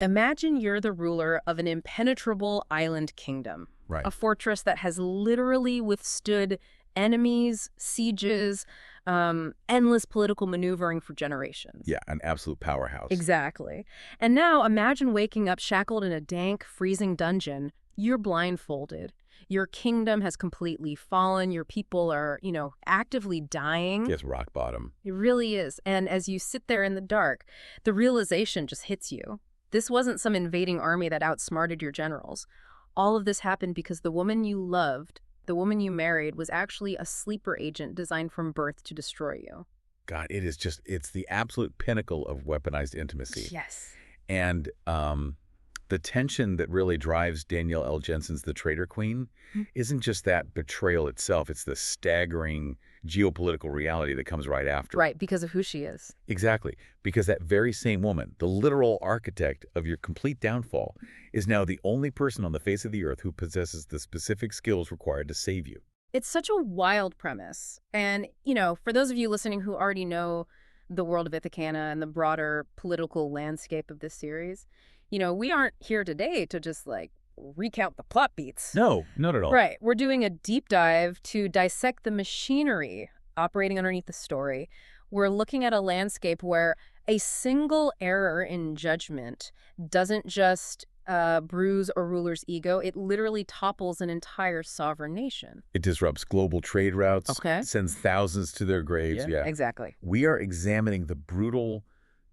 Imagine you're the ruler of an impenetrable island kingdom, Right. a fortress that has literally withstood enemies, sieges, endless political maneuvering for generations. Yeah, an absolute powerhouse. Exactly. And now imagine waking up shackled in a dank, freezing dungeon. You're blindfolded. Your kingdom has completely fallen. Your people are, actively dying. Yes, rock bottom. It really is. And as you sit there in the dark, the realization just hits you. This wasn't some invading army that outsmarted your generals. All of this happened because the woman you loved, the woman you married, was actually a sleeper agent designed from birth to destroy you. God, it's the absolute pinnacle of weaponized intimacy. Yes. And the tension that really drives Danielle L. Jensen's The Traitor Queen isn't just that betrayal itself, it's the staggering geopolitical reality that comes right after. Right, because of who she is. Exactly, because that very same woman, the literal architect of your complete downfall, is now the only person on the face of the earth who possesses the specific skills required to save you. It's such a wild premise. And, for those of you listening who already know the world of Ithacanna and the broader political landscape of this series, we aren't here today to just, recount the plot beats. No, not at all. Right. We're doing a deep dive to dissect the machinery operating underneath the story. We're looking at a landscape where a single error in judgment doesn't just bruise a ruler's ego, it literally topples an entire sovereign nation. It disrupts global trade routes, sends thousands to their graves. Yeah, exactly. We are examining the brutal,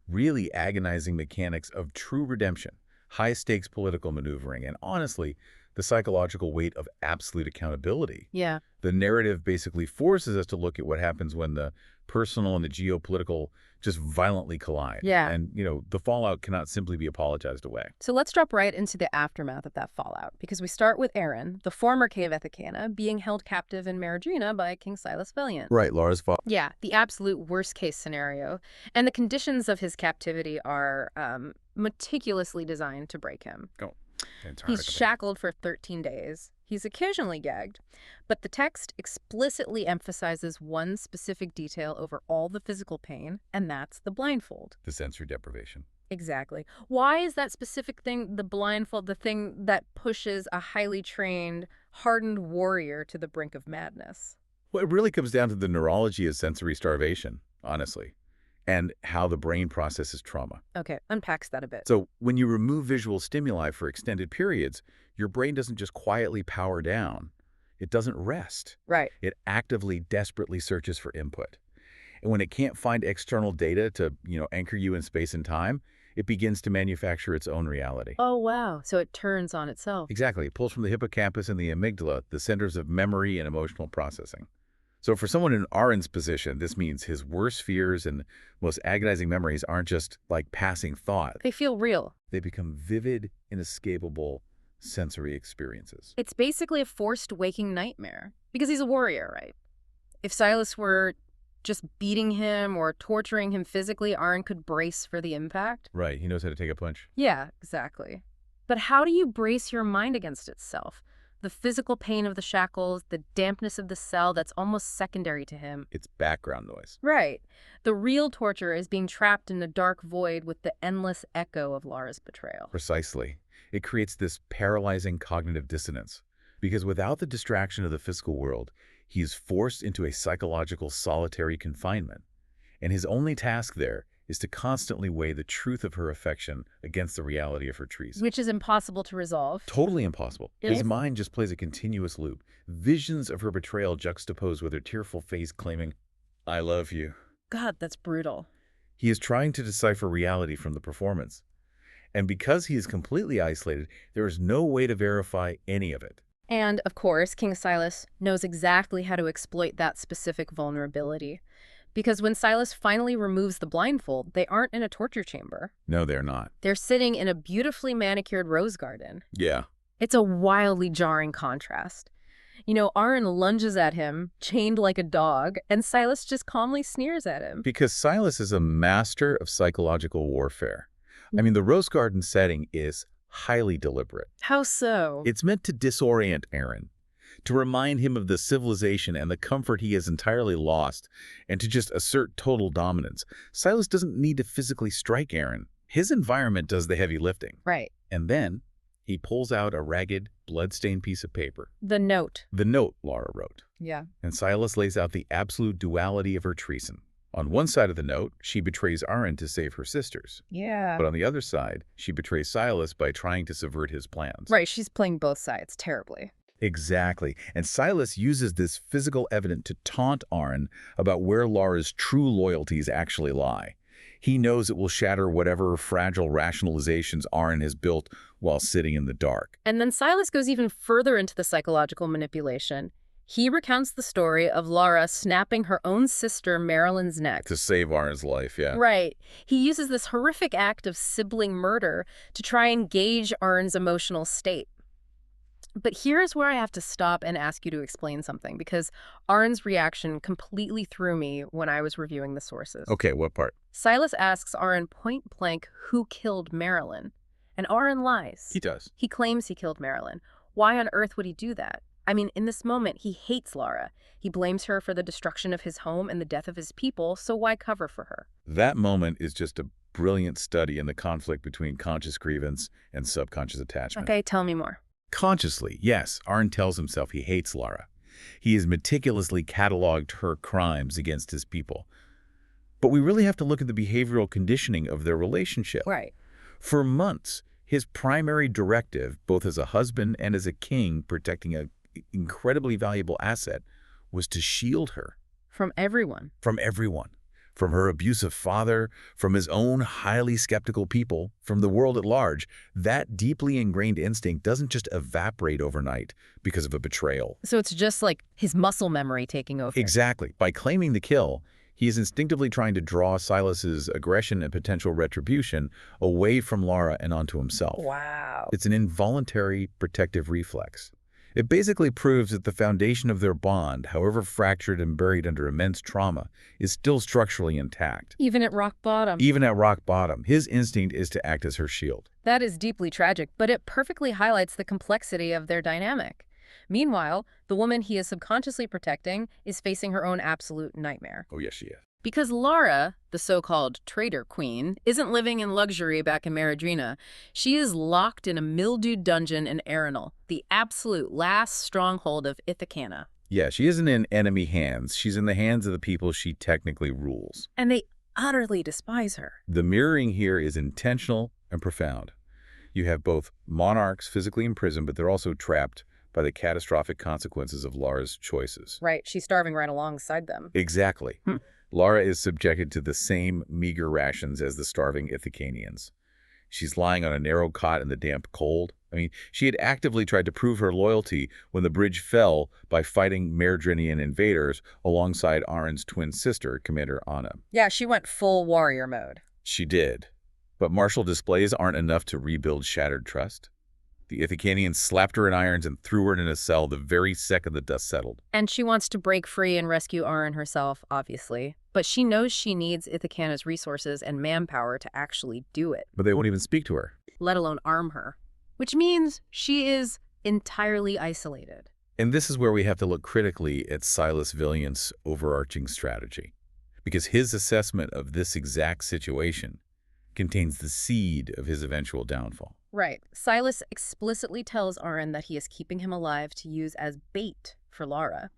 really agonizing mechanics of true redemption, high-stakes political maneuvering, and honestly, the psychological weight of absolute accountability. Yeah. The narrative basically forces us to look at what happens when the personal and the geopolitical just violently collide. Yeah. And, the fallout cannot simply be apologized away. So let's drop right into the aftermath of that fallout, because we start with Aren, the former king of Ithacanna, being held captive in Maridrina by King Silas Valiant. Right, Lara's father. Yeah, the absolute worst-case scenario. And the conditions of his captivity are meticulously designed to break him. Oh, He's shackled for 13 days. He's occasionally gagged, but the text explicitly emphasizes one specific detail over all the physical pain, and that's the blindfold. The sensory deprivation. Exactly. Why is that specific thing, the blindfold, the thing that pushes a highly trained, hardened warrior to the brink of madness? Well, it really comes down to the neurology of sensory starvation, honestly, and how the brain processes trauma. Okay, unpacks that a bit. So when you remove visual stimuli for extended periods, your brain doesn't just quietly power down. It doesn't rest. Right. It actively, desperately searches for input. And when it can't find external data to, anchor you in space and time, it begins to manufacture its own reality. Oh, wow. So it turns on itself. Exactly. It pulls from the hippocampus and the amygdala, the centers of memory and emotional processing. So for someone in Aren's position, this means his worst fears and most agonizing memories aren't just like passing thought. They feel real. They become vivid, inescapable sensory experiences. It's basically a forced waking nightmare, because he's a warrior, right? If Silas were just beating him or torturing him physically, Aren could brace for the impact. Right, he knows how to take a punch. Yeah, exactly. But how do you brace your mind against itself? The physical pain of the shackles, the dampness of the cell that's almost secondary to him. It's background noise. Right. The real torture is being trapped in a dark void with the endless echo of Lara's betrayal. Precisely. It creates this paralyzing cognitive dissonance, because without the distraction of the physical world, he is forced into a psychological solitary confinement. And his only task there is to constantly weigh the truth of her affection against the reality of her treason. Which is impossible to resolve. Totally impossible. Yes. His mind just plays a continuous loop. Visions of her betrayal juxtaposed with her tearful face claiming, "I love you." God, that's brutal. He is trying to decipher reality from the performance. And because he is completely isolated, there is no way to verify any of it. And, of course, King Silas knows exactly how to exploit that specific vulnerability. Because when Silas finally removes the blindfold, they aren't in a torture chamber. No, they're not. They're sitting in a beautifully manicured rose garden. Yeah. It's a wildly jarring contrast. Aren lunges at him, chained like a dog, and Silas just calmly sneers at him. Because Silas is a master of psychological warfare. I mean, the rose garden setting is highly deliberate. How so? It's meant to disorient Aren, to remind him of the civilization and the comfort he has entirely lost, and to just assert total dominance. Silas doesn't need to physically strike Aren. His environment does the heavy lifting. Right. And then he pulls out a ragged, blood-stained piece of paper. The note. The note Lara wrote. Yeah. And Silas lays out the absolute duality of her treason. On one side of the note, she betrays Aren to save her sisters. Yeah. But on the other side, she betrays Silas by trying to subvert his plans. Right, she's playing both sides terribly. Exactly. And Silas uses this physical evidence to taunt Aren about where Lara's true loyalties actually lie. He knows it will shatter whatever fragile rationalizations Aren has built while sitting in the dark. And then Silas goes even further into the psychological manipulation. He recounts the story of Lara snapping her own sister Marilyn's neck. To save Aren's life, yeah. Right. He uses this horrific act of sibling murder to try and gauge Aren's emotional state. But here's where I have to stop and ask you to explain something, because Aren's reaction completely threw me when I was reviewing the sources. Okay, what part? Silas asks Aren point blank who killed Marilyn, and Aren lies. He does. He claims he killed Marilyn. Why on earth would he do that? I mean, in this moment, he hates Lara. He blames her for the destruction of his home and the death of his people, so why cover for her? That moment is just a brilliant study in the conflict between conscious grievance and subconscious attachment. Okay, tell me more. Consciously, yes, Aren tells himself he hates Lara. He has meticulously cataloged her crimes against his people. But we really have to look at the behavioral conditioning of their relationship. Right. For months, his primary directive, both as a husband and as a king protecting an incredibly valuable asset, was to shield her. From everyone. From everyone. From her abusive father, from his own highly skeptical people, from the world at large. That deeply ingrained instinct doesn't just evaporate overnight because of a betrayal. So it's just like his muscle memory taking over. Exactly. By claiming the kill, he is instinctively trying to draw Silas's aggression and potential retribution away from Lara and onto himself. Wow. It's an involuntary protective reflex. It basically proves that the foundation of their bond, however fractured and buried under immense trauma, is still structurally intact. Even at rock bottom. Even at rock bottom, his instinct is to act as her shield. That is deeply tragic, but it perfectly highlights the complexity of their dynamic. Meanwhile, the woman he is subconsciously protecting is facing her own absolute nightmare. Oh, yes, she is. Because Lara, the so-called Traitor Queen, isn't living in luxury back in Maradrina. She is locked in a mildewed dungeon in Aren, the absolute last stronghold of Ithacana. Yeah, she isn't in enemy hands. She's in the hands of the people she technically rules. And they utterly despise her. The mirroring here is intentional and profound. You have both monarchs physically imprisoned, but they're also trapped by the catastrophic consequences of Lara's choices. Right, she's starving right alongside them. Exactly. Lara is subjected to the same meager rations as the starving Ithacanians. She's lying on a narrow cot in the damp cold. I mean, she had actively tried to prove her loyalty when the bridge fell by fighting Maradrinian invaders alongside Aren's twin sister, Commander Anna. Yeah, she went full warrior mode. She did. But martial displays aren't enough to rebuild shattered trust. The Ithacanians slapped her in irons and threw her in a cell the very second the dust settled. And she wants to break free and rescue Aren herself, obviously. But she knows she needs Ithacana's resources and manpower to actually do it. But they won't even speak to her. Let alone arm her. Which means she is entirely isolated. And this is where we have to look critically at Silas Villian's overarching strategy. Because his assessment of this exact situation contains the seed of his eventual downfall. Right. Silas explicitly tells Aren that he is keeping him alive to use as bait for Lara.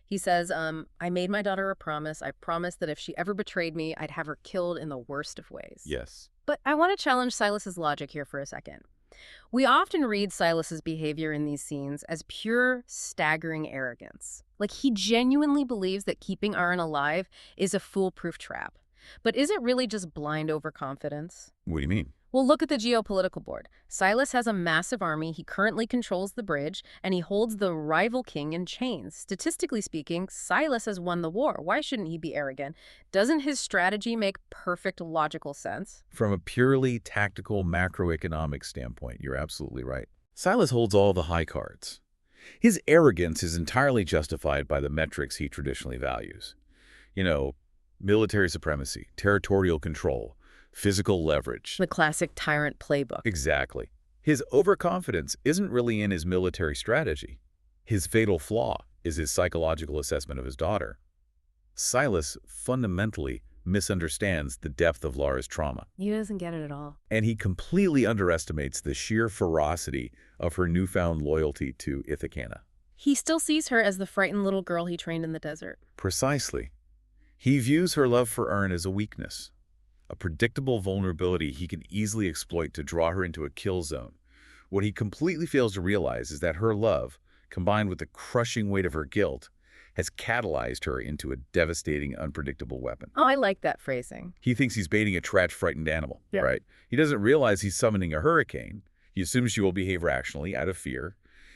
He says, I made my daughter a promise. I promised that if she ever betrayed me, I'd have her killed in the worst of ways. Yes. But I want to challenge Silas's logic here for a second. We often read Silas's behavior in these scenes as pure, staggering arrogance. Like he genuinely believes that keeping Aren alive is a foolproof trap. But is it really just blind overconfidence? What do you mean? Well, look at the geopolitical board. Silas has a massive army, he currently controls the bridge, and he holds the rival king in chains. Statistically speaking, Silas has won the war. Why shouldn't he be arrogant? Doesn't his strategy make perfect logical sense? From a purely tactical macroeconomic standpoint, you're absolutely right. Silas holds all the high cards. His arrogance is entirely justified by the metrics he traditionally values. You know, military supremacy, territorial control, physical leverage. The classic tyrant playbook. Exactly. His overconfidence isn't really in his military strategy. His fatal flaw is his psychological assessment of his daughter. Silas fundamentally misunderstands the depth of Lara's trauma. He doesn't get it at all. And he completely underestimates the sheer ferocity of her newfound loyalty to Ithacana. He still sees her as the frightened little girl he trained in the desert. Precisely. He views her love for Aren as a weakness, a predictable vulnerability he can easily exploit to draw her into a kill zone. What he completely fails to realize is that her love, combined with the crushing weight of her guilt, has catalyzed her into a devastating, unpredictable weapon. Oh, I like that phrasing. He thinks he's baiting a trapped, frightened animal, Yeah. right? He doesn't realize he's summoning a hurricane. He assumes she will behave rationally, out of fear.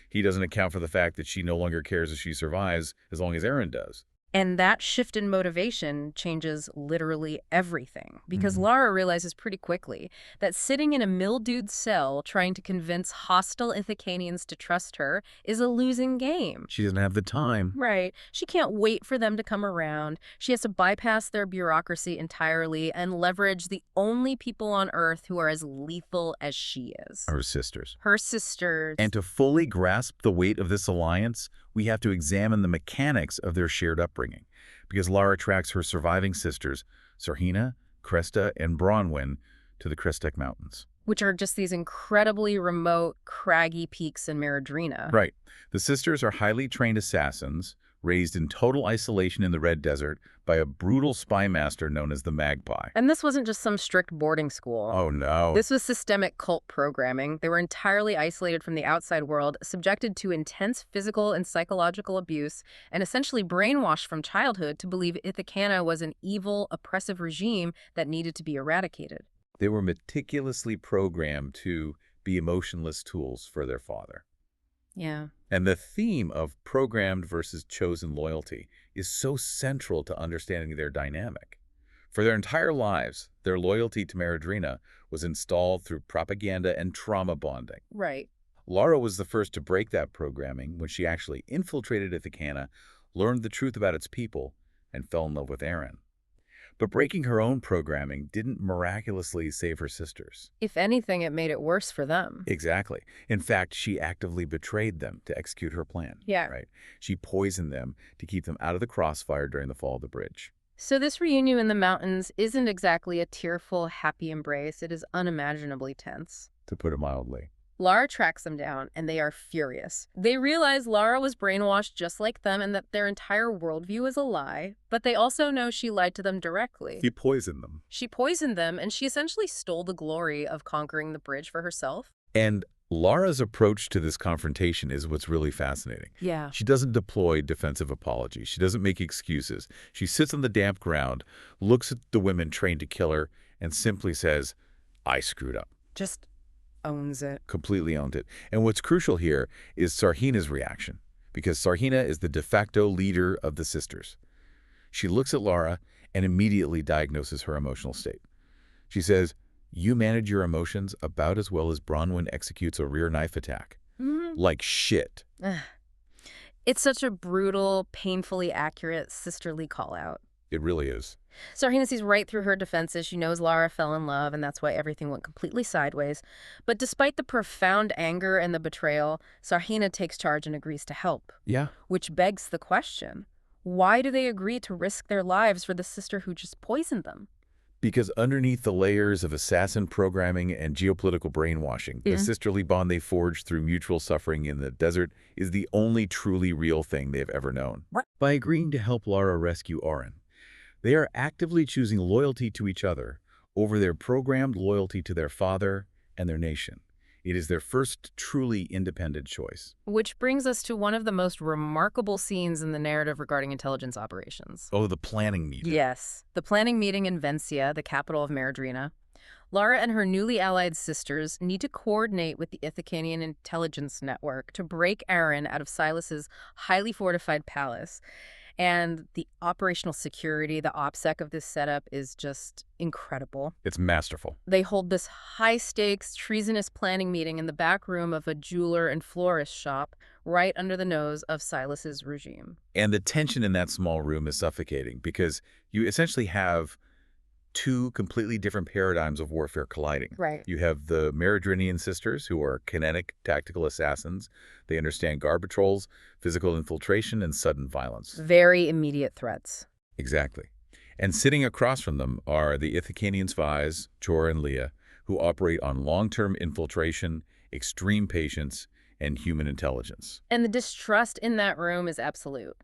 He doesn't account for the fact that she no longer cares if she survives as long as Aren does. And that shift in motivation changes literally everything, because Lara realizes pretty quickly that sitting in a mildewed cell trying to convince hostile Ithacanians to trust her is a losing game. She doesn't have the time. Right. She can't wait for them to come around. She has to bypass their bureaucracy entirely and leverage the only people on Earth who are as lethal as she is. Her sisters. Her sisters. And to fully grasp the weight of this alliance, we have to examine the mechanics of their shared upbringing, because Lara tracks her surviving sisters, Sarhina, Cresta, and Bronwyn, to the Krestek Mountains. Which are just these incredibly remote, craggy peaks in Meridrina. Right. The sisters are highly trained assassins, raised in total isolation in the Red Desert by a brutal spy master known as the Magpie. And this wasn't just some strict boarding school. Oh, no. This was systemic cult programming. They were entirely isolated from the outside world, subjected to intense physical and psychological abuse, and essentially brainwashed from childhood to believe Ithacana was an evil, oppressive regime that needed to be eradicated. They were meticulously programmed to be emotionless tools for their father. Yeah. And the theme of programmed versus chosen loyalty is so central to understanding their dynamic. For their entire lives, their loyalty to Meridrina was installed through propaganda and trauma bonding. Right. Lara was the first to break that programming when she actually infiltrated Ithacana, learned the truth about its people, and fell in love with Aren. But breaking her own programming didn't miraculously save her sisters. If anything, it made it worse for them. Exactly. In fact, she actively betrayed them to execute her plan. Yeah. Right? She poisoned them to keep them out of the crossfire during the fall of the bridge. So this reunion in the mountains isn't exactly a tearful, happy embrace. It is unimaginably tense. To put it mildly. Lara tracks them down, and they are furious. They realize Lara was brainwashed just like them and that their entire worldview is a lie, but they also know she lied to them directly. She poisoned them. She poisoned them, and she essentially stole the glory of conquering the bridge for herself. And Lara's approach to this confrontation is what's really fascinating. Yeah. She doesn't deploy defensive apologies. She doesn't make excuses. She sits on the damp ground, looks at the women trained to kill her, and simply says, I screwed up. Just owns it. Completely owned it. And what's crucial here is Sarhina's reaction, because Sarhina is the de facto leader of the sisters. She looks at Lara and immediately diagnoses her emotional state. She says, you manage your emotions about as well as Bronwyn executes a rear knife attack. Like shit. It's such a brutal, painfully accurate sisterly call-out. It really is. Sarhina sees right through her defenses. She knows Lara fell in love, and that's why everything went completely sideways. But despite the profound anger and the betrayal, Sarhina takes charge and agrees to help. Yeah. Which begs the question, why do they agree to risk their lives for the sister who just poisoned them? Because underneath the layers of assassin programming and geopolitical brainwashing, the sisterly bond they forged through mutual suffering in the desert is the only truly real thing they've ever known. What? By agreeing to help Lara rescue Aren, they are actively choosing loyalty to each other over their programmed loyalty to their father and their nation. It is their first truly independent choice. Which brings us to one of the most remarkable scenes in the narrative regarding intelligence operations. Oh, the planning meeting. Yes. The planning meeting in Vencia, the capital of Meridrina. Lara and her newly allied sisters need to coordinate with the Ithacanian intelligence network to break Aren out of Silas's highly fortified palace. And the operational security, the OPSEC of this setup is just incredible. It's masterful. They hold this high-stakes, treasonous planning meeting in the back room of a jeweler and florist shop right under the nose of Silas's regime. And the tension in that small room is suffocating because you essentially have two completely different paradigms of warfare colliding. Right. You have the Meridrinian sisters, who are kinetic, tactical assassins. They understand guard patrols, physical infiltration, and sudden violence. Very immediate threats. Exactly. And sitting across from them are the Ithacanian spies, Chora and Leah, who operate on long-term infiltration, extreme patience, and human intelligence. And the distrust in that room is absolute.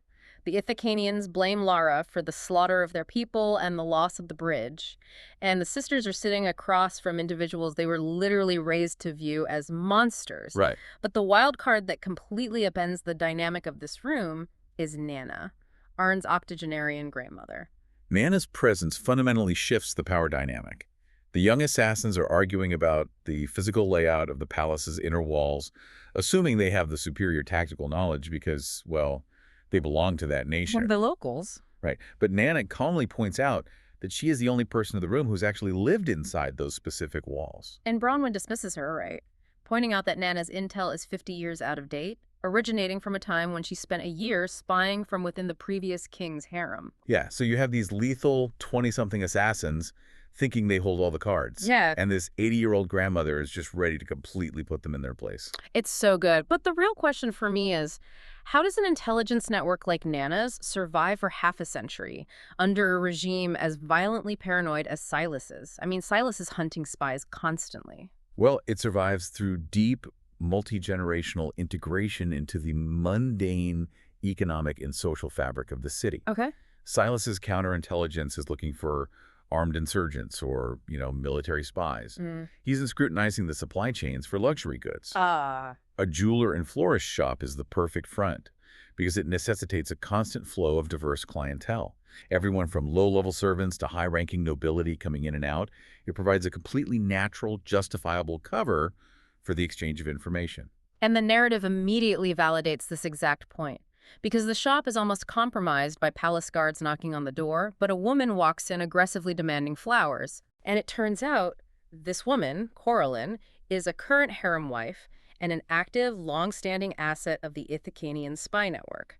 The Ithacanians blame Lara for the slaughter of their people and the loss of the bridge. And the sisters are sitting across from individuals they were literally raised to view as monsters. Right. But the wild card that completely upends the dynamic of this room is Nana, Aren's octogenarian grandmother. Nana's presence fundamentally shifts the power dynamic. The young assassins are arguing about the physical layout of the palace's inner walls, assuming they have the superior tactical knowledge because, well, they belong to that nation. One of the locals. Right. But Nana calmly points out that she is the only person in the room who's actually lived inside those specific walls. And Bronwyn dismisses her, right? Pointing out that Nana's intel is 50 years out of date, originating from a time when she spent a year spying from within the previous king's harem. Yeah, so you have these lethal 20-something assassins thinking they hold all the cards. Yeah. And this 80-year-old grandmother is just ready to completely put them in their place. It's so good. But the real question for me is, how does an intelligence network like Nana's survive for half a century under a regime as violently paranoid as Silas's? I mean, Silas is hunting spies constantly. Well, it survives through deep, multi-generational integration into the mundane economic and social fabric of the city. Okay. Silas's counterintelligence is looking for armed insurgents or, military spies. He's scrutinizing the supply chains for luxury goods. A jeweler and florist shop is the perfect front because it necessitates a constant flow of diverse clientele. Everyone from low-level servants to high-ranking nobility coming in and out. It provides a completely natural, justifiable cover for the exchange of information. And the narrative immediately validates this exact point. Because the shop is almost compromised by palace guards knocking on the door, but a woman walks in aggressively demanding flowers. And it turns out this woman, Coraline, is a current harem wife and an active, long-standing asset of the Ithacanian spy network.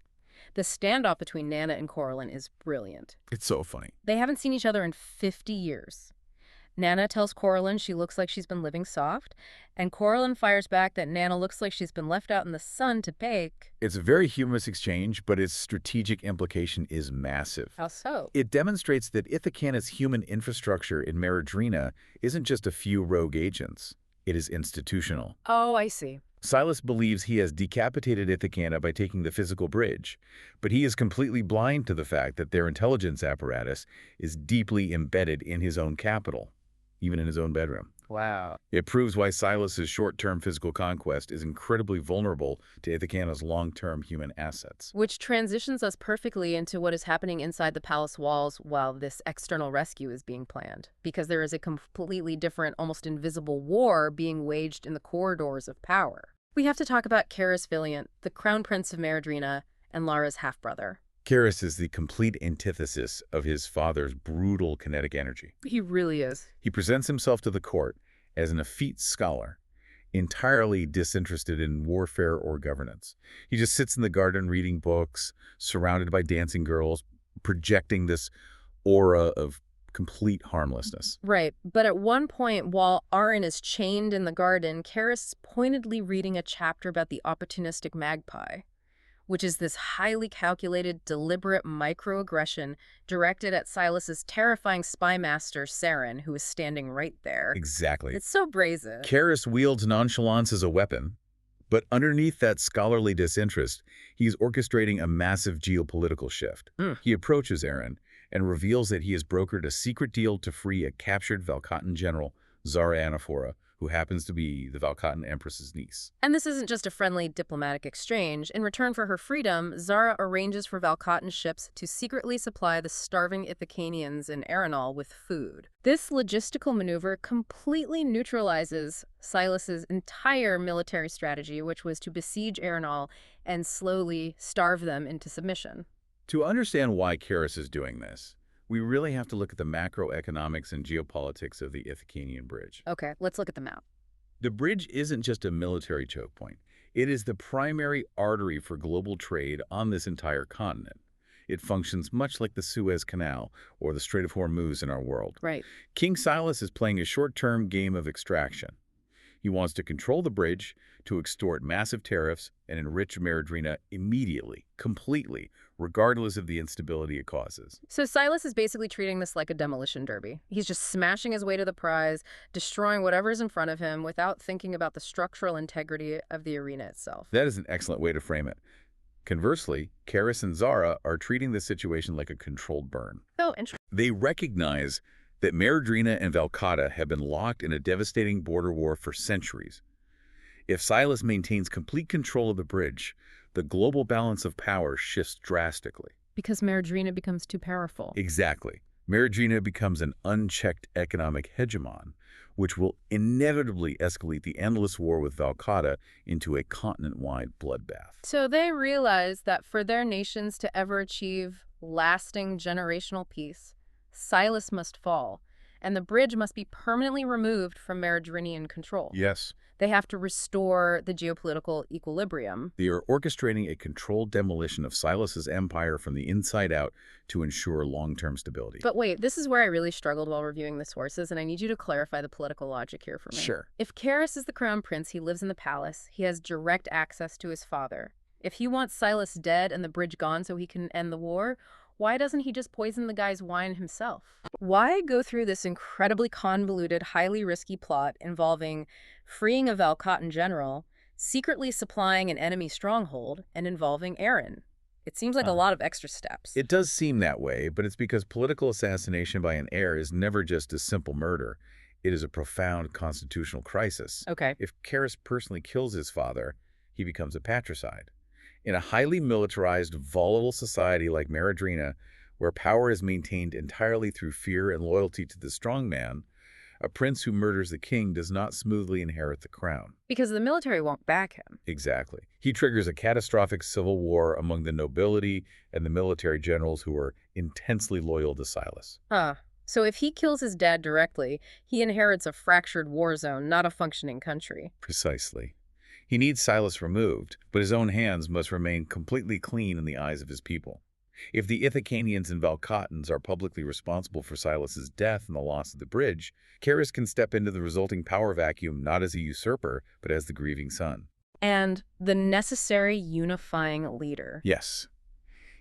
The standoff between Nana and Coraline is brilliant. It's so funny. They haven't seen each other in 50 years. Nana tells Coraline she looks like she's been living soft, and Coraline fires back that Nana looks like she's been left out in the sun to bake. It's a very humorous exchange, but its strategic implication is massive. How so? It demonstrates that Ithacana's human infrastructure in Meridrina isn't just a few rogue agents. It is institutional. Oh, I see. Silas believes he has decapitated Ithacana by taking the physical bridge, but he is completely blind to the fact that their intelligence apparatus is deeply embedded in his own capital, even in his own bedroom. Wow. It proves why Silas's short-term physical conquest is incredibly vulnerable to Ithacana's long-term human assets. Which transitions us perfectly into what is happening inside the palace walls while this external rescue is being planned. Because there is a completely different, almost invisible war being waged in the corridors of power. We have to talk about Karis Valiant, the Crown Prince of Meridrina, and Lara's half-brother. Karis is the complete antithesis of his father's brutal kinetic energy. He really is. He presents himself to the court as an effete scholar, entirely disinterested in warfare or governance. He just sits in the garden reading books, surrounded by dancing girls, projecting this aura of complete harmlessness. Right, but at one point, while Aren is chained in the garden, Karis is pointedly reading a chapter about the opportunistic magpie, which is this highly calculated, deliberate microaggression directed at Silas's terrifying spy master, Aren, who is standing right there. Exactly. It's so brazen. Karis wields nonchalance as a weapon, but underneath that scholarly disinterest, he's orchestrating a massive geopolitical shift. He approaches Aren and reveals that he has brokered a secret deal to free a captured Valkatan general, Zara Anaphora, who happens to be the Valkatan Empress's niece. And this isn't just a friendly diplomatic exchange. In return for her freedom, Zara arranges for Valkatan ships to secretly supply the starving Ithacanians in Arenal with food. This logistical maneuver completely neutralizes Silas's entire military strategy, which was to besiege Arenal and slowly starve them into submission. To understand why Karis is doing this, we really have to look at the macroeconomics and geopolitics of the Ithacanian bridge. Okay, let's look at the map. The bridge isn't just a military choke point. It is the primary artery for global trade on this entire continent. It functions much like the Suez Canal or the Strait of Hormuz in our world. Right. King Silas is playing a short-term game of extraction. He wants to control the bridge, to extort massive tariffs, and enrich Meridrina immediately, completely, regardless of the instability it causes. So Silas is basically treating this like a demolition derby. He's just smashing his way to the prize, destroying whatever's in front of him without thinking about the structural integrity of the arena itself. That is an excellent way to frame it. Conversely, Karis and Zara are treating the situation like a controlled burn. Oh, interesting. They recognize that Meridrina and Valcata have been locked in a devastating border war for centuries. If Silas maintains complete control of the bridge, the global balance of power shifts drastically. Because Meridrina becomes too powerful. Exactly. Meridrina becomes an unchecked economic hegemon, which will inevitably escalate the endless war with Valcata into a continent-wide bloodbath. So they realize that for their nations to ever achieve lasting generational peace, Silas must fall, and the bridge must be permanently removed from Meridrinian control. Yes. They have to restore the geopolitical equilibrium. They are orchestrating a controlled demolition of Silas's empire from the inside out to ensure long-term stability. But wait, this is where I really struggled while reviewing the sources, and I need you to clarify the political logic here for me. Sure. If Karis is the crown prince, he lives in the palace, he has direct access to his father. If he wants Silas dead and the bridge gone so he can end the war, why doesn't he just poison the guy's wine himself? Why go through this incredibly convoluted, highly risky plot involving freeing a Valcatan general, secretly supplying an enemy stronghold, and involving Aren? It seems like a lot of extra steps. It does seem that way, but it's because political assassination by an heir is never just a simple murder. It is a profound constitutional crisis. Okay. If Karis personally kills his father, he becomes a patricide. In a highly militarized, volatile society like Meridrina, where power is maintained entirely through fear and loyalty to the strong man, a prince who murders the king does not smoothly inherit the crown. Because the military won't back him. Exactly. He triggers a catastrophic civil war among the nobility and the military generals who are intensely loyal to Silas. So if he kills his dad directly, he inherits a fractured war zone, not a functioning country. Precisely. He needs Silas removed, but his own hands must remain completely clean in the eyes of his people. If the Ithacanians and Valcatans are publicly responsible for Silas's death and the loss of the bridge, Karis can step into the resulting power vacuum not as a usurper, but as the grieving son. And the necessary unifying leader. Yes.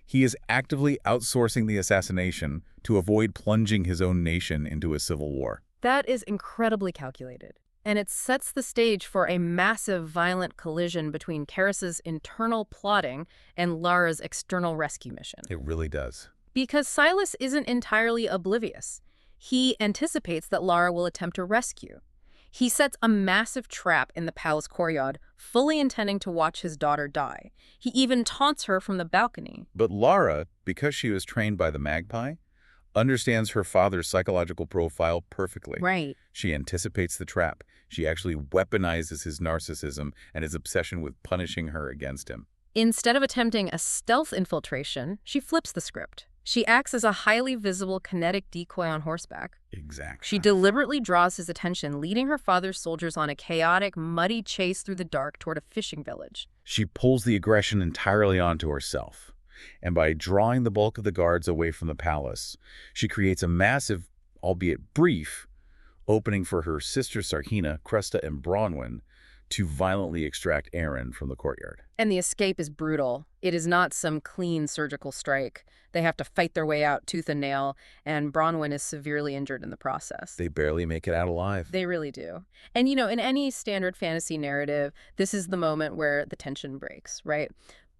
He is actively outsourcing the assassination to avoid plunging his own nation into a civil war. That is incredibly calculated. And it sets the stage for a massive violent collision between Karis's internal plotting and Lara's external rescue mission. It really does. Because Silas isn't entirely oblivious. He anticipates that Lara will attempt to rescue. He sets a massive trap in the palace courtyard, fully intending to watch his daughter die. He even taunts her from the balcony. But Lara, because she was trained by the Magpie, understands her father's psychological profile perfectly. Right. She anticipates the trap. She actually weaponizes his narcissism and his obsession with punishing her against him. Instead of attempting a stealth infiltration, she flips the script. She acts as a highly visible kinetic decoy on horseback. Exactly. She deliberately draws his attention, leading her father's soldiers on a chaotic, muddy chase through the dark toward a fishing village. She pulls the aggression entirely onto herself. And by drawing the bulk of the guards away from the palace, she creates a massive, albeit brief, opening for her sister Sarhina, Cresta, and Bronwyn to violently extract Aren from the courtyard. And the escape is brutal. It is not some clean surgical strike. They have to fight their way out tooth and nail, and Bronwyn is severely injured in the process. They barely make it out alive. They really do. And, you know, in any standard fantasy narrative, this is the moment where the tension breaks, right?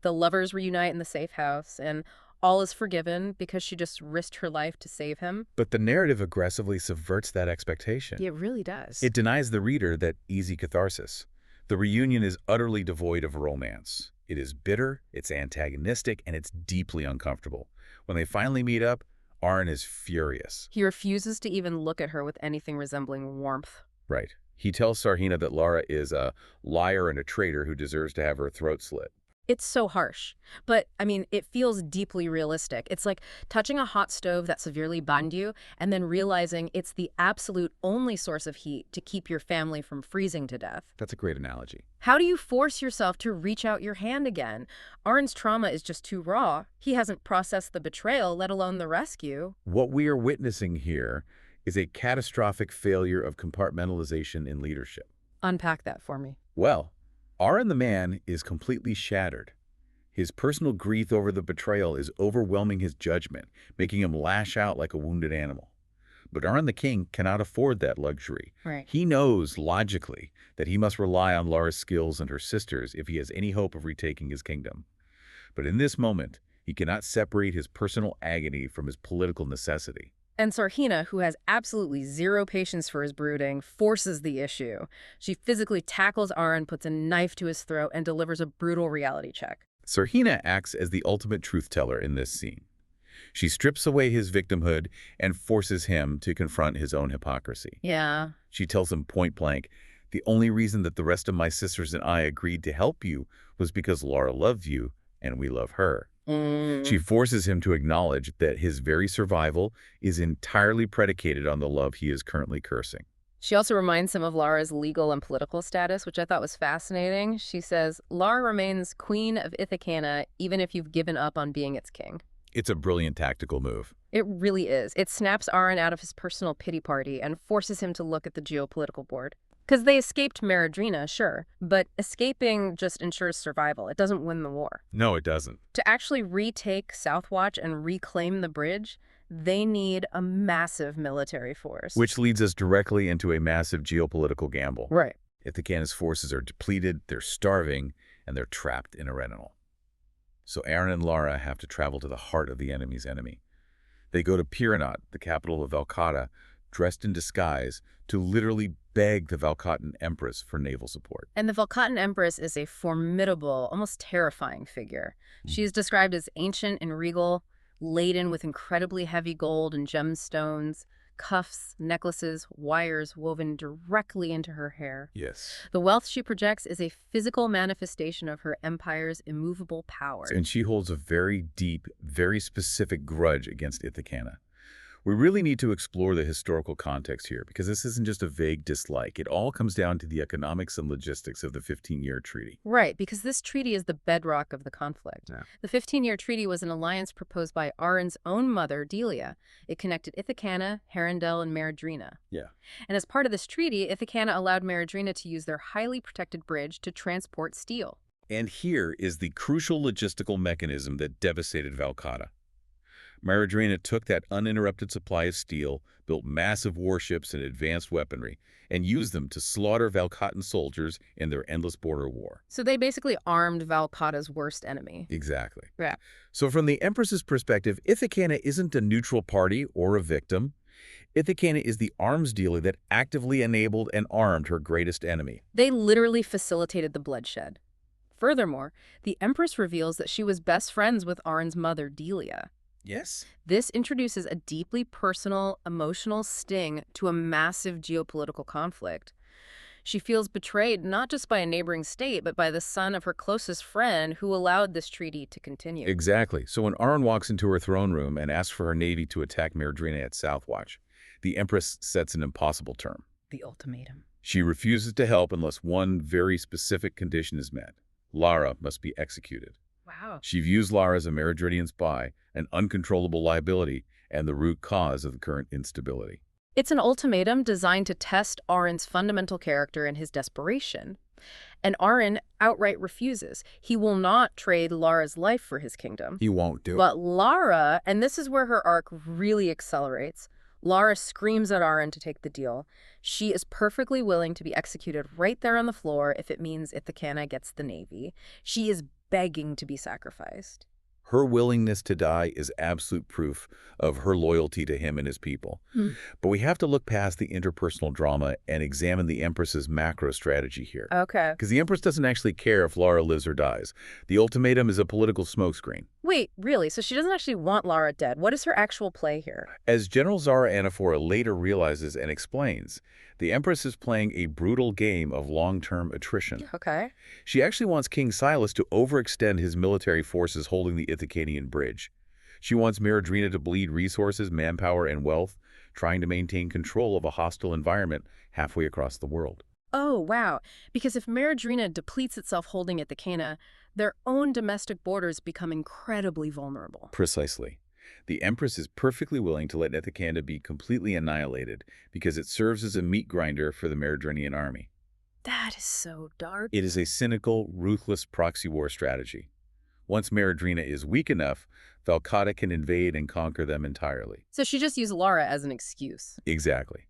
The lovers reunite in the safe house, and all is forgiven because she just risked her life to save him. But the narrative aggressively subverts that expectation. It really does. It denies the reader that easy catharsis. The reunion is utterly devoid of romance. It is bitter, it's antagonistic, and it's deeply uncomfortable. When they finally meet up, Aren is furious. He refuses to even look at her with anything resembling warmth. Right. He tells Sarhina that Lara is a liar and a traitor who deserves to have her throat slit. It's so harsh, but, I mean, it feels deeply realistic. It's like touching a hot stove that severely burned you and then realizing it's the absolute only source of heat to keep your family from freezing to death. That's a great analogy. How do you force yourself to reach out your hand again? Aren's trauma is just too raw. He hasn't processed the betrayal, let alone the rescue. What we are witnessing here is a catastrophic failure of compartmentalization in leadership. Unpack that for me. Well, Aren the man is completely shattered. His personal grief over the betrayal is overwhelming his judgment, making him lash out like a wounded animal. But Aren the king cannot afford that luxury. Right. He knows, logically, that he must rely on Lara's skills and her sisters if he has any hope of retaking his kingdom. But in this moment, he cannot separate his personal agony from his political necessity. And Sarhina, who has absolutely zero patience for his brooding, forces the issue. She physically tackles Aren, puts a knife to his throat, and delivers a brutal reality check. Sarhina acts as the ultimate truth-teller in this scene. She strips away his victimhood and forces him to confront his own hypocrisy. Yeah. She tells him point blank, "The only reason that the rest of my sisters and I agreed to help you was because Lara loves you and we love her." She forces him to acknowledge that his very survival is entirely predicated on the love he is currently cursing. She also reminds him of Lara's legal and political status, which I thought was fascinating. She says, Lara remains queen of Ithacanna even if you've given up on being its king. It's a brilliant tactical move. It really is. It snaps Aren out of his personal pity party and forces him to look at the geopolitical board. Because they escaped Maradrina, sure, but escaping just ensures survival. It doesn't win the war. No, it doesn't. To actually retake Southwatch and reclaim the bridge, they need a massive military force. Which leads us directly into a massive geopolitical gamble. Right. Ithacanna's forces are depleted, they're starving, and they're trapped in Arenal. So Aren and Lara have to travel to the heart of the enemy's enemy. They go to Piranot, the capital of Valcata, dressed in disguise, to literally beg the Valcatan Empress for naval support. And the Valcatan Empress is a formidable, almost terrifying figure. She is described as ancient and regal, laden with incredibly heavy gold and gemstones, cuffs, necklaces, wires woven directly into her hair. Yes. The wealth she projects is a physical manifestation of her empire's immovable power. And she holds a very deep, very specific grudge against Ithacanna. We really need to explore the historical context here, because this isn't just a vague dislike. It all comes down to the economics and logistics of the 15-year treaty. Right, because this treaty is the bedrock of the conflict. Yeah. The 15-year treaty was an alliance proposed by Aren's own mother, Delia. It connected Ithacanna, Herondel, and Maradrina. Yeah. And as part of this treaty, Ithacanna allowed Maradrina to use their highly protected bridge to transport steel. And here is the crucial logistical mechanism that devastated Valcata. Maradrina took that uninterrupted supply of steel, built massive warships and advanced weaponry, and used them to slaughter Valcatan soldiers in their endless border war. So they basically armed Valcata's worst enemy. Exactly. Yeah. So from the Empress's perspective, Ithacanna isn't a neutral party or a victim. Ithacanna is the arms dealer that actively enabled and armed her greatest enemy. They literally facilitated the bloodshed. Furthermore, the Empress reveals that she was best friends with Aren's mother, Delia. Yes. This introduces a deeply personal, emotional sting to a massive geopolitical conflict. She feels betrayed not just by a neighboring state, but by the son of her closest friend who allowed this treaty to continue. Exactly. So when Aren walks into her throne room and asks for her navy to attack Maradrina at Southwatch, the Empress sets an impossible term. The ultimatum. She refuses to help unless one very specific condition is met. Lara must be executed. Wow. She views Lara as a Maradrinian spy, an uncontrollable liability, and the root cause of the current instability. It's an ultimatum designed to test Aren's fundamental character and his desperation. And Aren outright refuses. He will not trade Lara's life for his kingdom. He won't do it. But Lara, and this is where her arc really accelerates, Lara screams at Aren to take the deal. She is perfectly willing to be executed right there on the floor if it means Ithacanna gets the navy. She is begging to be sacrificed. Her willingness to die is absolute proof of her loyalty to him and his people. But we have to look past the interpersonal drama and examine the Empress's macro strategy here. Okay. Because the Empress doesn't actually care if Lara lives or dies. The ultimatum is a political smokescreen. Wait, really? So she doesn't actually want Lara dead. What is her actual play here? As General Zara Anaphora later realizes and explains, the Empress is playing a brutal game of long-term attrition. Okay. She actually wants King Silas to overextend his military forces holding the Ithacanian bridge. She wants Maradrina to bleed resources, manpower, and wealth, trying to maintain control of a hostile environment halfway across the world. Oh, wow. Because if Maradrina depletes itself holding Ithacanna, their own domestic borders become incredibly vulnerable. Precisely. The Empress is perfectly willing to let Ithacanna be completely annihilated because it serves as a meat grinder for the Maradrinian army. That is so dark. It is a cynical, ruthless proxy war strategy. Once Maradrina is weak enough, Valcata can invade and conquer them entirely. So she just used Lara as an excuse. Exactly.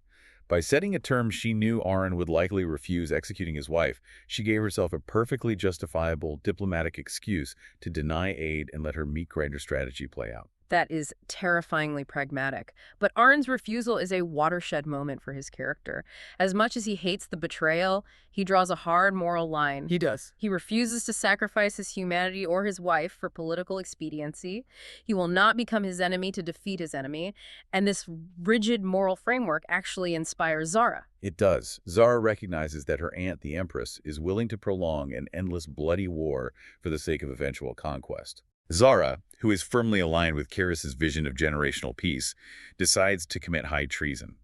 By setting a term she knew Aren would likely refuse executing his wife, she gave herself a perfectly justifiable diplomatic excuse to deny aid and let her meat grinder strategy play out. That is terrifyingly pragmatic. But Aren's refusal is a watershed moment for his character. As much as he hates the betrayal, he draws a hard moral line. He does. He refuses to sacrifice his humanity or his wife for political expediency. He will not become his enemy to defeat his enemy. And this rigid moral framework actually inspires Zara. It does. Zara recognizes that her aunt, the Empress, is willing to prolong an endless bloody war for the sake of eventual conquest. Zara, who is firmly aligned with Karis's vision of generational peace, decides to commit high treason.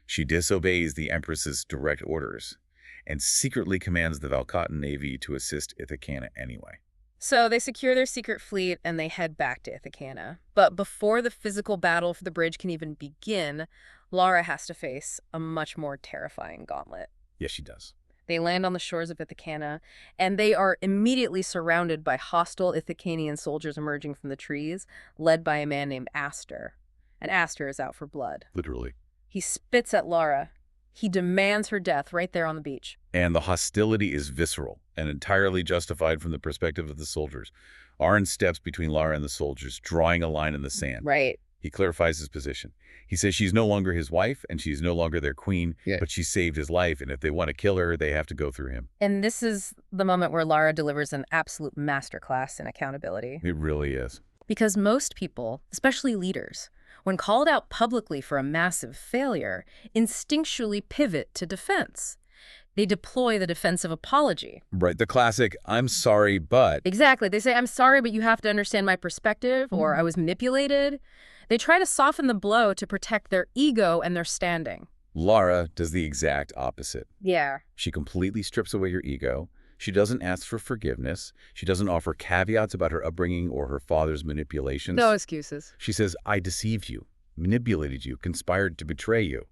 She disobeys the Empress's direct orders and secretly commands the Valcatan Navy to assist Ithacanna anyway. So they secure their secret fleet and they head back to Ithacanna. But before the physical battle for the bridge can even begin, Lara has to face a much more terrifying gauntlet. Yes, she does. They land on the shores of Ithacanna, and they are immediately surrounded by hostile Ithacanian soldiers emerging from the trees, led by a man named Aster. And Aster is out for blood. Literally. He spits at Lara. He demands her death right there on the beach. And the hostility is visceral and entirely justified from the perspective of the soldiers. Aren steps between Lara and the soldiers, drawing a line in the sand. Right. He clarifies his position. He says she's no longer his wife and she's no longer their queen, but she saved his life, and if they want to kill her, they have to go through him. And this is the moment where Lara delivers an absolute masterclass in accountability. It really is. Because most people, especially leaders, when called out publicly for a massive failure, instinctually pivot to defense. They deploy the defensive apology. Right, the classic, I'm sorry, but... Exactly. They say, I'm sorry, but you have to understand my perspective, or I was manipulated. They try to soften the blow to protect their ego and their standing. Lara does the exact opposite. Yeah. She completely strips away your ego. She doesn't ask for forgiveness. She doesn't offer caveats about her upbringing or her father's manipulations. No excuses. She says, I deceived you, manipulated you, conspired to betray you.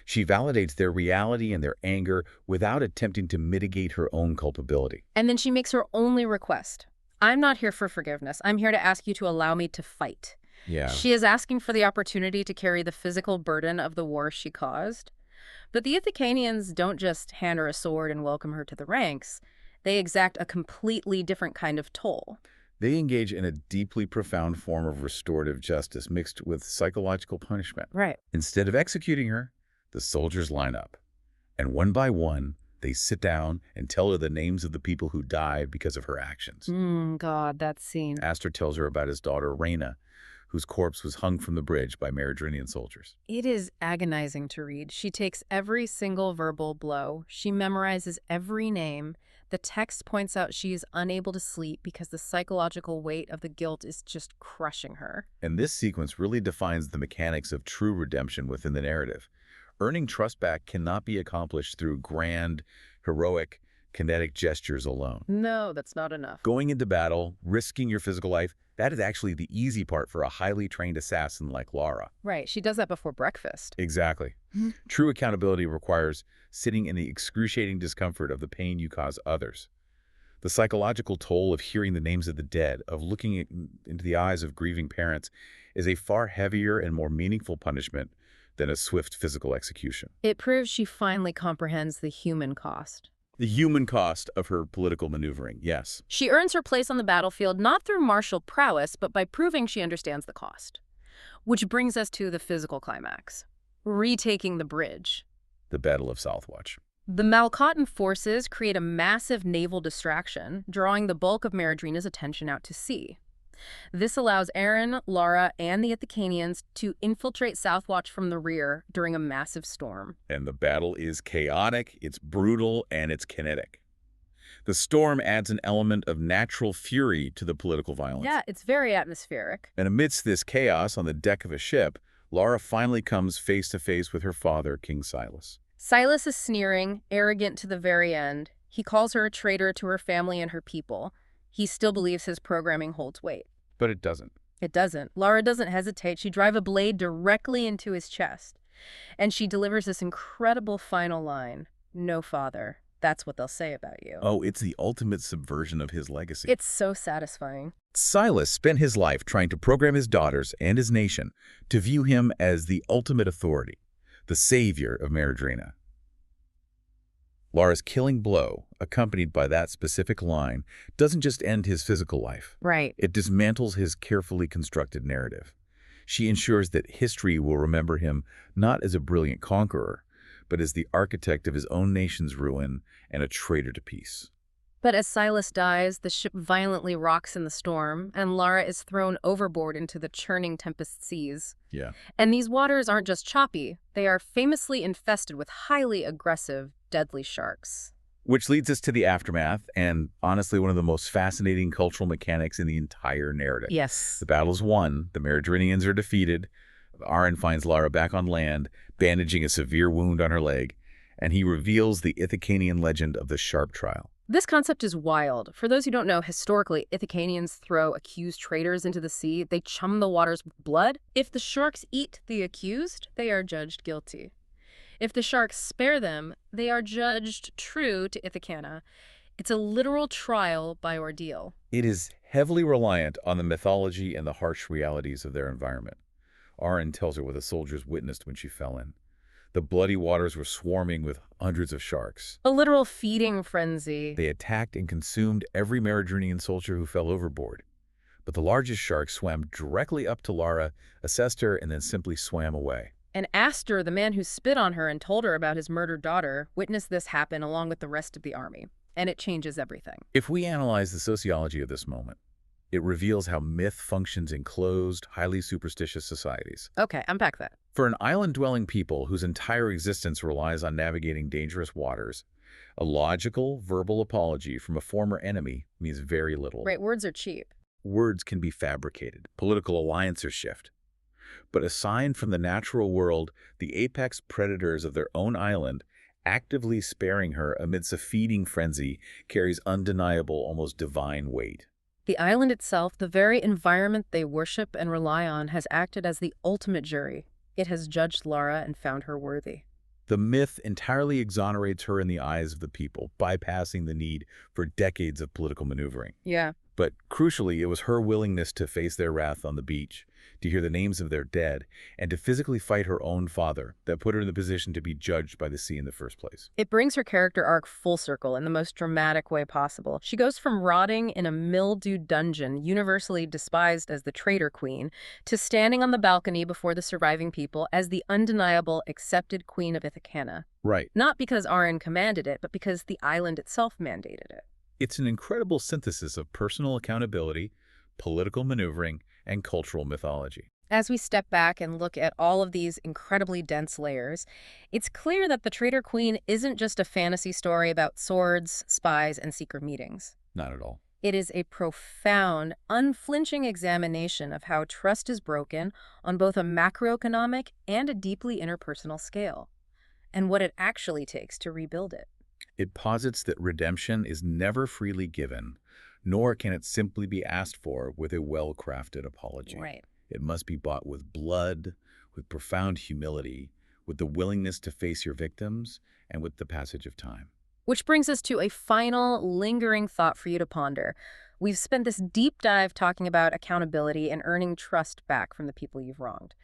She validates their reality and their anger without attempting to mitigate her own culpability. And then she makes her only request. I'm not here for forgiveness. I'm here to ask you to allow me to fight. Yeah. She is asking for the opportunity to carry the physical burden of the war she caused. But the Ithacanians don't just hand her a sword and welcome her to the ranks. They exact a completely different kind of toll. They engage in a deeply profound form of restorative justice mixed with psychological punishment. Right. Instead of executing her, the soldiers line up, and one by one, they sit down and tell her the names of the people who died because of her actions. God, that scene. Aster tells her about his daughter, Reina, whose corpse was hung from the bridge by Maradrinian soldiers. It is agonizing to read. She takes every single verbal blow. She memorizes every name. The text points out she is unable to sleep because the psychological weight of the guilt is just crushing her. And this sequence really defines the mechanics of true redemption within the narrative. Earning trust back cannot be accomplished through grand, heroic, kinetic gestures alone. No, that's not enough. Going into battle, risking your physical life, that is actually the easy part for a highly trained assassin like Lara. Right, she does that before breakfast. Exactly. True accountability requires sitting in the excruciating discomfort of the pain you cause others. The psychological toll of hearing the names of the dead, of looking into the eyes of grieving parents, is a far heavier and more meaningful punishment than a swift physical execution. It proves she finally comprehends the human cost. The human cost of her political maneuvering, yes. She earns her place on the battlefield not through martial prowess, but by proving she understands the cost. Which brings us to the physical climax. Retaking the bridge. The Battle of Southwatch. The Malcotten forces create a massive naval distraction, drawing the bulk of Maradrina's attention out to sea. This allows Aren, Lara, and the Ithacanians to infiltrate Southwatch from the rear during a massive storm. And the battle is chaotic, it's brutal, and it's kinetic. The storm adds an element of natural fury to the political violence. Yeah, it's very atmospheric. And amidst this chaos on the deck of a ship, Lara finally comes face to face with her father, King Silas. Silas is sneering, arrogant to the very end. He calls her a traitor to her family and her people. He still believes his programming holds weight. But it doesn't. It doesn't. Lara doesn't hesitate. She drives a blade directly into his chest. And she delivers this incredible final line. no father. That's what they'll say about you. Oh, it's the ultimate subversion of his legacy. It's so satisfying. Silas spent his life trying to program his daughters and his nation to view him as the ultimate authority, the savior of Meridrina. Lara's killing blow, accompanied by that specific line, doesn't just end his physical life. Right. It dismantles his carefully constructed narrative. She ensures that history will remember him not as a brilliant conqueror, but as the architect of his own nation's ruin and a traitor to peace. But as Silas dies, the ship violently rocks in the storm, and Lara is thrown overboard into the churning tempest seas. Yeah. And these waters aren't just choppy. They are famously infested with highly aggressive, deadly sharks. Which leads us to the aftermath, and honestly one of the most fascinating cultural mechanics in the entire narrative. Yes. The battle's won, the Meridrinians are defeated, Aren finds Lara back on land, bandaging a severe wound on her leg, and he reveals the Ithacanian legend of the Sharp Trial. This concept is wild. For those who don't know, historically, Ithacanians throw accused traitors into the sea. They chum the waters with blood. If the sharks eat the accused, they are judged guilty. If the sharks spare them, they are judged true to Ithacana. It's a literal trial by ordeal. It is heavily reliant on the mythology and the harsh realities of their environment. Aren tells her what the soldiers witnessed when she fell in. The bloody waters were swarming with hundreds of sharks. A literal feeding frenzy. They attacked and consumed every Meridrinian soldier who fell overboard. But the largest shark swam directly up to Lara, assessed her, and then simply swam away. And Aster, the man who spit on her and told her about his murdered daughter, witnessed this happen along with the rest of the army. And it changes everything. If we analyze the sociology of this moment, it reveals how myth functions in closed, highly superstitious societies. Okay, unpack that. For an island-dwelling people whose entire existence relies on navigating dangerous waters, a logical, verbal apology from a former enemy means very little. Right, words are cheap. Words can be fabricated, political alliances shift. But a sign from the natural world, the apex predators of their own island, actively sparing her amidst a feeding frenzy, carries undeniable, almost divine weight. The island itself, the very environment they worship and rely on, has acted as the ultimate jury. It has judged Lara and found her worthy. The myth entirely exonerates her in the eyes of the people, bypassing the need for decades of political maneuvering. Yeah. But crucially, it was her willingness to face their wrath on the beach, to hear the names of their dead, and to physically fight her own father that put her in the position to be judged by the sea in the first place. It brings her character arc full circle in the most dramatic way possible. She goes from rotting in a mildewed dungeon, universally despised as the Traitor Queen, to standing on the balcony before the surviving people as the undeniable, accepted queen of Ithacana. Right. Not because Aren commanded it, but because the island itself mandated it. It's an incredible synthesis of personal accountability, political maneuvering, and cultural mythology. As we step back and look at all of these incredibly dense layers, it's clear that the Traitor Queen isn't just a fantasy story about swords, spies, and secret meetings. Not at all. It is a profound, unflinching examination of how trust is broken on both a macroeconomic and a deeply interpersonal scale, and what it actually takes to rebuild it. It posits that redemption is never freely given, nor can it simply be asked for with a well-crafted apology. Right. It must be bought with blood, with profound humility, with the willingness to face your victims, and with the passage of time. Which brings us to a final, lingering thought for you to ponder. We've spent this deep dive talking about accountability and earning trust back from the people you've wronged.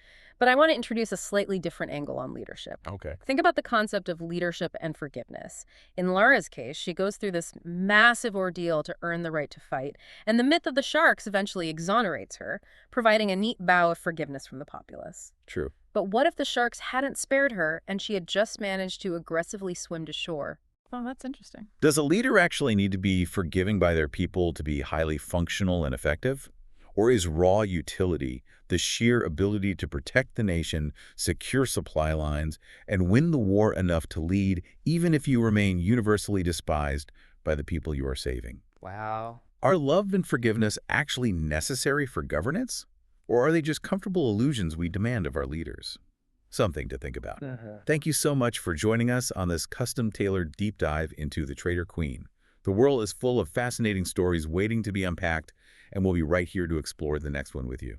But I want to introduce a slightly different angle on leadership. Okay. Think about the concept of leadership and forgiveness. In Lara's case, she goes through this massive ordeal to earn the right to fight, and the myth of the sharks eventually exonerates her, providing a neat bow of forgiveness from the populace. True. But what if the sharks hadn't spared her and she had just managed to aggressively swim to shore? Oh, that's interesting. Does a leader actually need to be forgiving by their people to be highly functional and effective? Or is raw utility the sheer ability to protect the nation, secure supply lines, and win the war enough to lead, even if you remain universally despised by the people you are saving? Wow. Are love and forgiveness actually necessary for governance? Or are they just comfortable illusions we demand of our leaders? Something to think about. Thank you so much for joining us on this custom-tailored deep dive into the Traitor Queen. The world is full of fascinating stories waiting to be unpacked, and we'll be right here to explore the next one with you.